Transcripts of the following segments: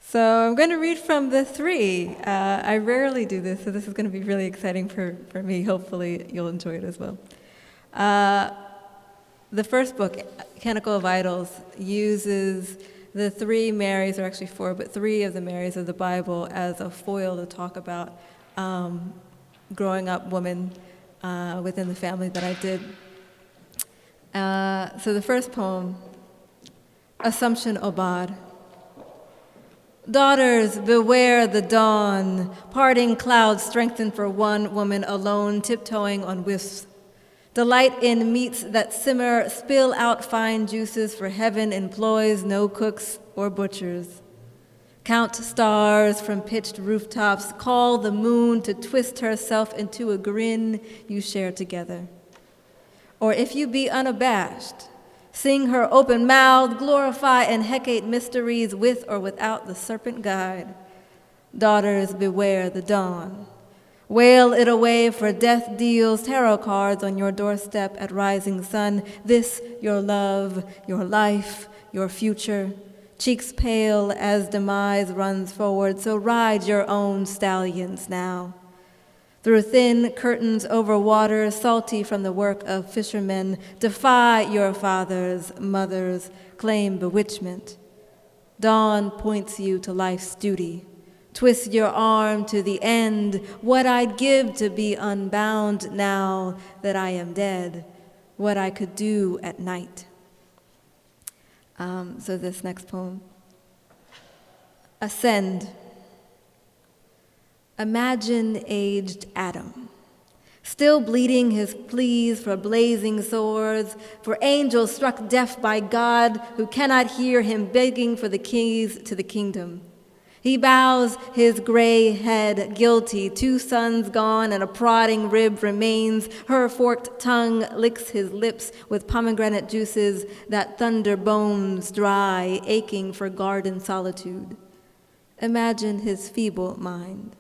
So I'm going to read from the three. I rarely do this, so this is going to be really exciting for me. Hopefully you'll enjoy it as well. The first book, Canticle Vitals, uses the three Marys, or actually four, but three of the Marys of the Bible as a foil to talk about growing up woman within the family that I did. So the first poem, Assumption Obad. Daughters, beware the dawn. Parting clouds strengthen for one woman alone, tiptoeing on wisps. Delight in meats that simmer, spill out fine juices, for heaven employs no cooks or butchers. Count stars from pitched rooftops, call the moon to twist herself into a grin you share together. Or if you be unabashed, sing her open mouth, glorify and Hecate mysteries with or without the serpent guide. Daughters, beware the dawn. Wail it away, for death deals tarot cards on your doorstep at rising sun. This, your love, your life, your future. Cheeks pale as demise runs forward, so ride your own stallions now. Through thin curtains over water, salty from the work of fishermen, defy your fathers, mothers, claim bewitchment. Dawn points you to life's duty. Twist your arm to the end, what I'd give to be unbound now that I am dead, what I could do at night. So this next poem. Ascend. Imagine aged Adam, still bleeding his pleas for blazing swords, for angels struck deaf by God who cannot hear him begging for the keys to the kingdom. He bows his gray head, guilty, 2 sons gone and a prodding rib remains. Her forked tongue licks his lips with pomegranate juices that thunder bones dry, aching for garden solitude. Imagine his feeble mind.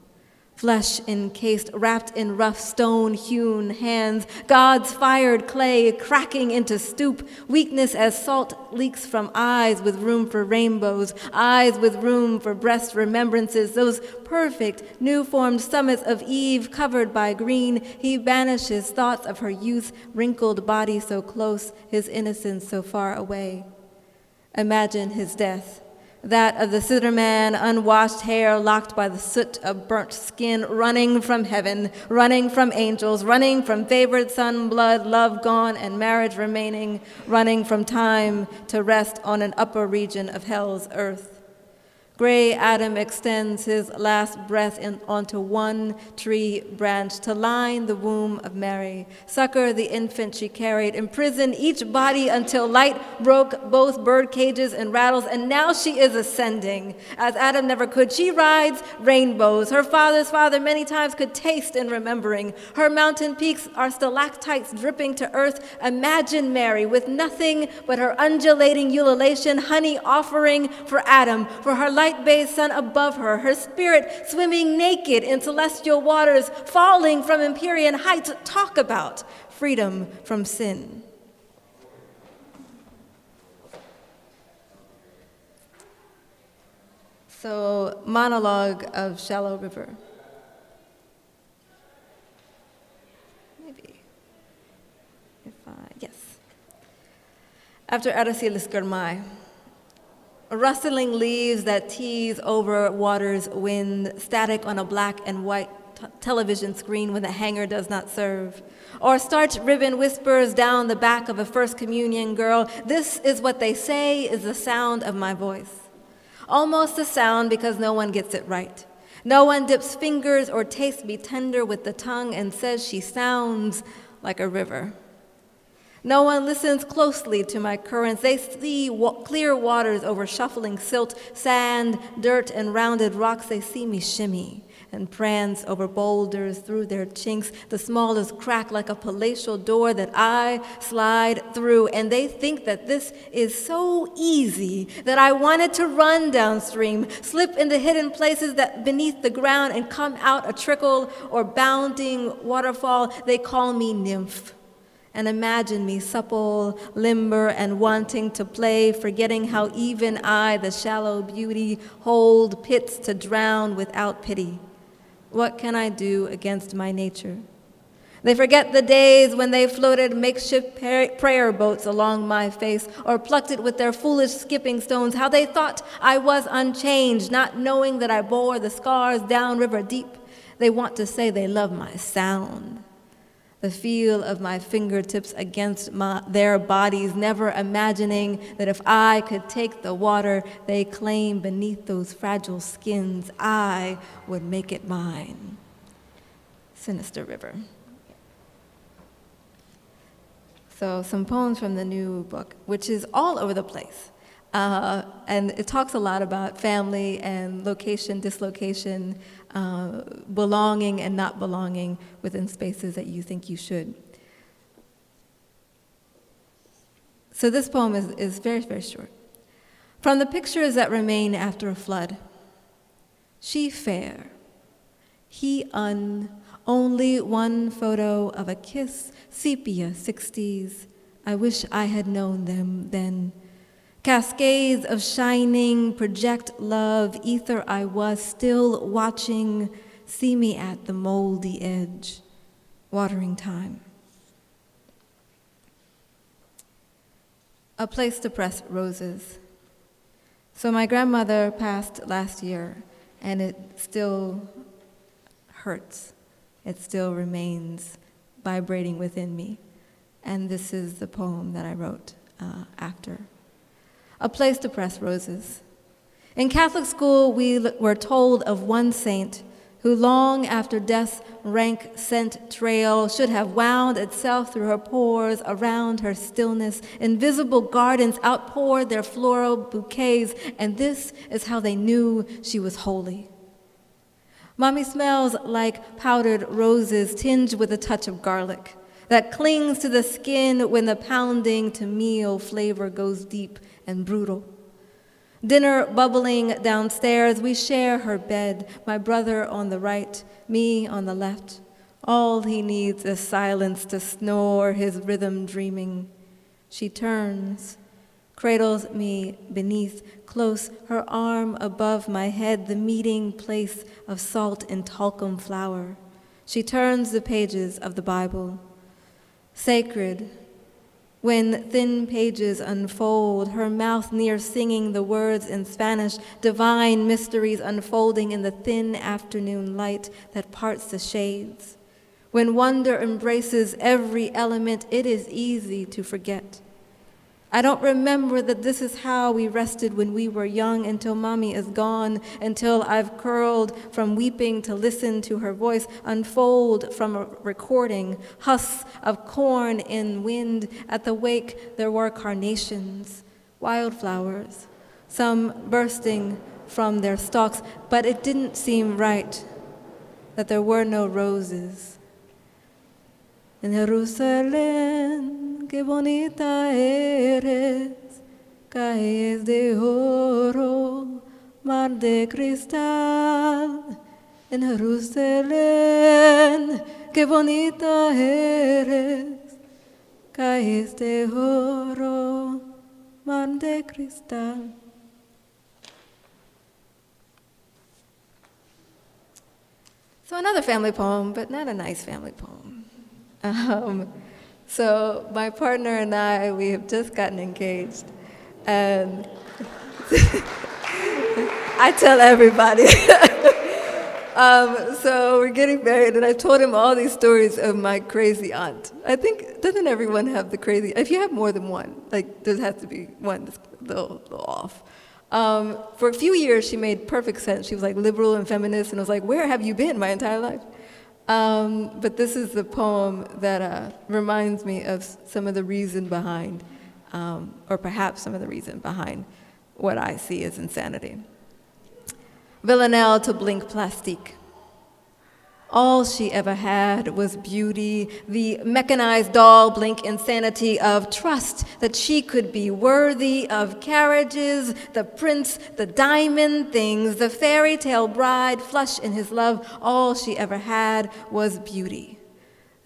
Flesh encased, wrapped in rough stone-hewn hands, God's fired clay cracking into stoop, weakness as salt leaks from eyes with room for rainbows, eyes with room for breast remembrances, those perfect, new-formed summits of Eve covered by green. He banishes thoughts of her youth, wrinkled body so close, his innocence so far away. Imagine his death. That of the sitter man, unwashed hair locked by the soot of burnt skin, running from heaven, running from angels, running from favored son, blood, love gone, and marriage remaining, running from time to rest on an upper region of hell's earth. Gray Adam extends his last breath onto one tree branch to line the womb of Mary, succor the infant she carried, imprison each body until light broke both bird cages and rattles, and now she is ascending. As Adam never could, she rides rainbows. Her father's father many times could taste in remembering. Her mountain peaks are stalactites dripping to earth. Imagine Mary with nothing but her undulating ululation, honey offering for Adam, for her light-bathed sun above her, her spirit swimming naked in celestial waters, falling from empyrean heights. Talk about freedom from sin. So, monologue of Shallow River. Maybe. Yes. After Araceli Skermai, rustling leaves that tease over water's wind, static on a black and white television screen when the hanger does not serve, or starch ribbon whispers down the back of a First Communion girl. This is what they say is the sound of my voice. Almost a sound because no one gets it right. No one dips fingers or tastes me tender with the tongue and says she sounds like a river. No one listens closely to my currents. They see clear waters over shuffling silt, sand, dirt, and rounded rocks. They see me shimmy and prance over boulders through their chinks, the smallest crack like a palatial door that I slide through. And they think that this is so easy that I wanted to run downstream, slip into hidden places that beneath the ground and come out a trickle or bounding waterfall. They call me nymph. and imagine me supple, limber, and wanting to play, forgetting how even I, the shallow beauty, hold pits to drown without pity. What can I do against my nature? They forget the days when they floated makeshift prayer boats along my face or plucked it with their foolish skipping stones, how they thought I was unchanged, not knowing that I bore the scars downriver deep. They want to say they love my sound, the feel of my fingertips against their bodies, never imagining that if I could take the water they claim beneath those fragile skins, I would make it mine. Sinister River. So some poems from the new book, which is all over the place. And it talks a lot about family and location, dislocation, belonging and not belonging within spaces that you think you should. So this poem is very, very short. From the pictures that remain after a flood, she fair, he only one photo of a kiss, sepia 60s. I wish I had known them then. Cascades of shining, project love, ether I was still watching, see me at the moldy edge, watering time. A place to press roses. So my grandmother passed last year, and it still hurts. It still remains vibrating within me. And this is the poem that I wrote after. A place to press roses. In Catholic school, we were told of one saint who long after death's rank scent trail should have wound itself through her pores around her stillness. Invisible gardens outpoured their floral bouquets, and this is how they knew she was holy. Mommy smells like powdered roses tinged with a touch of garlic that clings to the skin when the pounding to meal flavor goes deep and brutal. Dinner bubbling downstairs, we share her bed, my brother on the right, me on the left. All he needs is silence to snore his rhythm dreaming. She turns, cradles me beneath, close, her arm above my head, the meeting place of salt and talcum flour. She turns the pages of the Bible. Sacred, when thin pages unfold, her mouth near singing the words in Spanish, divine mysteries unfolding in the thin afternoon light that parts the shades. When wonder embraces every element, it is easy to forget. I don't remember that this is how we rested when we were young until Mommy is gone, until I've curled from weeping to listen to her voice unfold from a recording, husks of corn in wind. At the wake there were carnations, wildflowers, some bursting from their stalks, but it didn't seem right that there were no roses. In Jerusalén, qué bonita eres, calles de oro, mar de cristal. En Jerusalén, qué bonita eres, calles de oro, mar de cristal. So another family poem, but not a nice family poem. So my partner and I, we have just gotten engaged, and I tell everybody. So we're getting married, and I told him all these stories of my crazy aunt. I think, doesn't everyone have the crazy? If you have more than one, like there has to be one that's a little off. For a few years, she made perfect sense. She was like liberal and feminist, and I was like, where have you been my entire life? But this is the poem that reminds me of some of the reason behind, or perhaps some of the reason behind what I see as insanity. Villanelle to blink plastique. All she ever had was beauty, the mechanized doll blink insanity of trust that she could be worthy of carriages, the prince, the diamond things, the fairy tale bride flush in his love. All she ever had was beauty.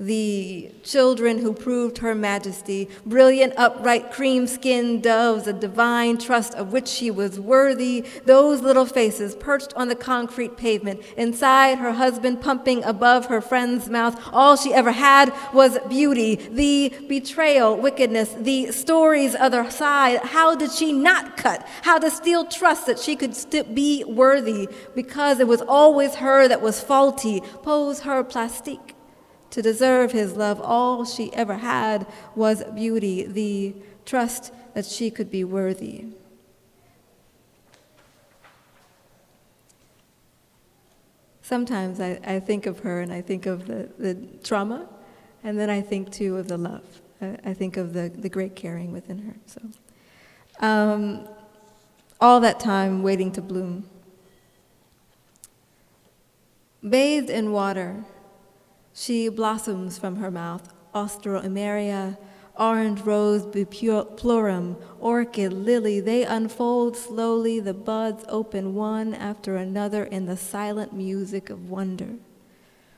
The children who proved her majesty, brilliant, upright, cream-skinned doves, a divine trust of which she was worthy, those little faces perched on the concrete pavement, inside her husband pumping above her friend's mouth. All she ever had was beauty, the betrayal, wickedness, the story's other side. How did she not cut? How to steal trust that she could still be worthy, because it was always her that was faulty, pose her plastique. To deserve his love, all she ever had was beauty, the trust that she could be worthy. Sometimes I think of her and I think of the trauma, and then I think too of the love. I think of the great caring within her. So, all that time waiting to bloom. Bathed in water, she blossoms from her mouth, Ostroemeria, orange rose biplorum, orchid, lily, they unfold slowly, the buds open one after another in the silent music of wonder.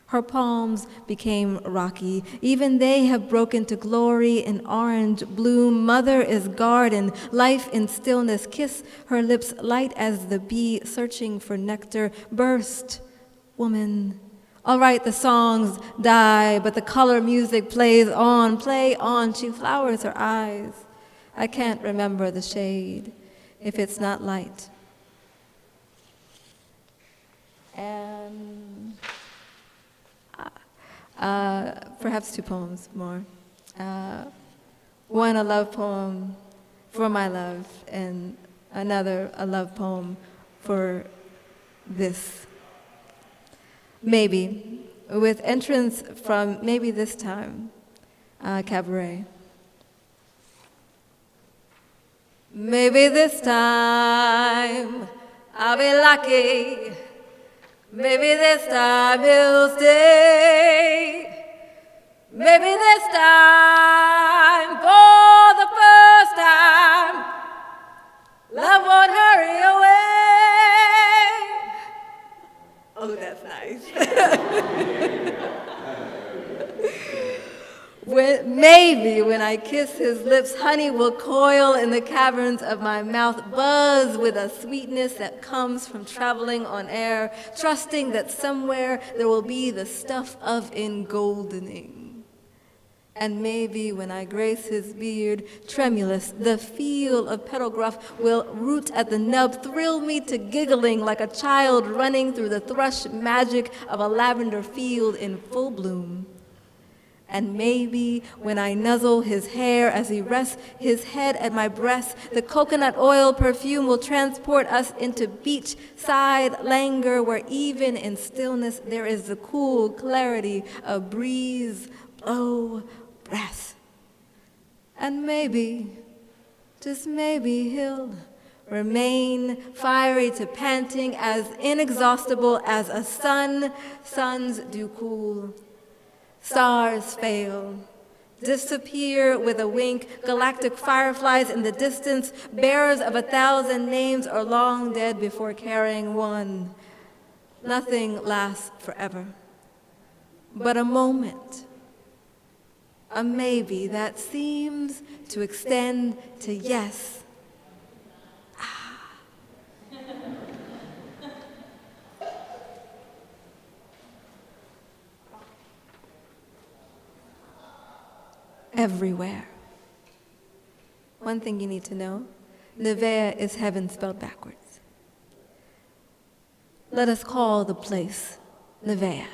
Her palms became rocky, even they have broken to glory in orange bloom. Mother is garden, life in stillness, kiss her lips light as the bee searching for nectar, burst, woman. All right, the songs die, but the color music plays on, play on. She flowers her eyes. I can't remember the shade if it's not light. And perhaps two poems more. One, a love poem for my love, and another, a love poem for this. Maybe, with entrance from maybe this time, cabaret. Maybe this time I'll be lucky. Maybe this time he'll stay. Maybe this time, for the first time, love won't hurry away. Oh, that's nice. Maybe when I kiss his lips, honey will coil in the caverns of my mouth, buzz with a sweetness that comes from traveling on air, trusting that somewhere there will be the stuff of engoldening. And maybe when I grace his beard, tremulous, the feel of petal gruff will root at the nub, thrill me to giggling like a child running through the thrush magic of a lavender field in full bloom. And maybe when I nuzzle his hair as he rests his head at my breast, the coconut oil perfume will transport us into beachside languor, where even in stillness there is the cool clarity of breeze, blow, breath. And maybe, just maybe, he'll remain fiery to panting, as inexhaustible as a sun. Suns do cool. Stars fail, disappear with a wink. Galactic fireflies in the distance, bearers of 1,000 names, are long dead before carrying one. Nothing lasts forever, but a moment, a maybe that seems to extend to yes. Everywhere. One thing you need to know, Nevea is heaven spelled backwards. Let us call the place Nevea.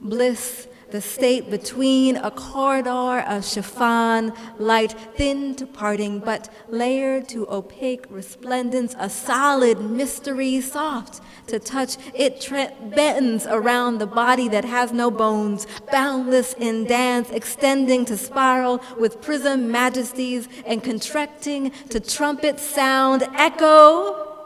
Bliss, the state between a corridor of chiffon, light thin to parting, but layered to opaque resplendence, a solid mystery, soft to touch. It bends around the body that has no bones, boundless in dance, extending to spiral with prism majesties and contracting to trumpet sound, echo,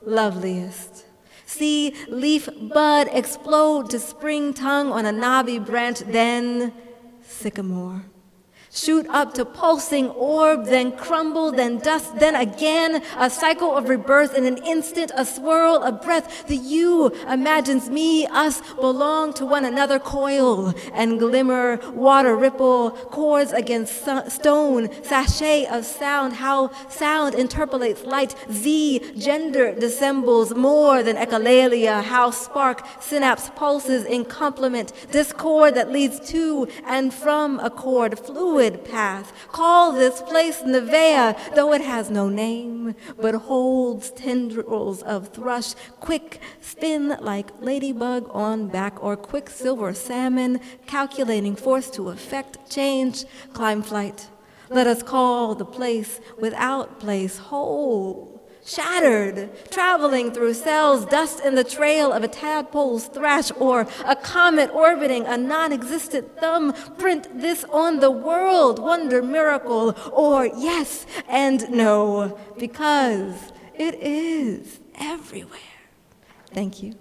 loveliest. See leaf bud explode to spring tongue on a knobby branch, then sycamore. Shoot up to pulsing orb, then crumble, then dust, then again, a cycle of rebirth in an instant, a swirl of breath. The you imagines me, us belong to one another, coil and glimmer, water ripple, chords against stone, sachet of sound, how sound interpolates light, gender dissembles more than echolalia, how spark, synapse pulses in complement, discord that leads to and from a chord, fluid path. Call this place Nevea, though it has no name, but holds tendrils of thrush, quick spin like ladybug on back, or quicksilver salmon, calculating force to effect change, climb flight. Let us call the place without place whole. Shattered, traveling through cells, dust in the trail of a tadpole's thrash, or a comet orbiting a non-existent thumb. Print this on the world, wonder miracle, or yes and no, because it is everywhere. Thank you.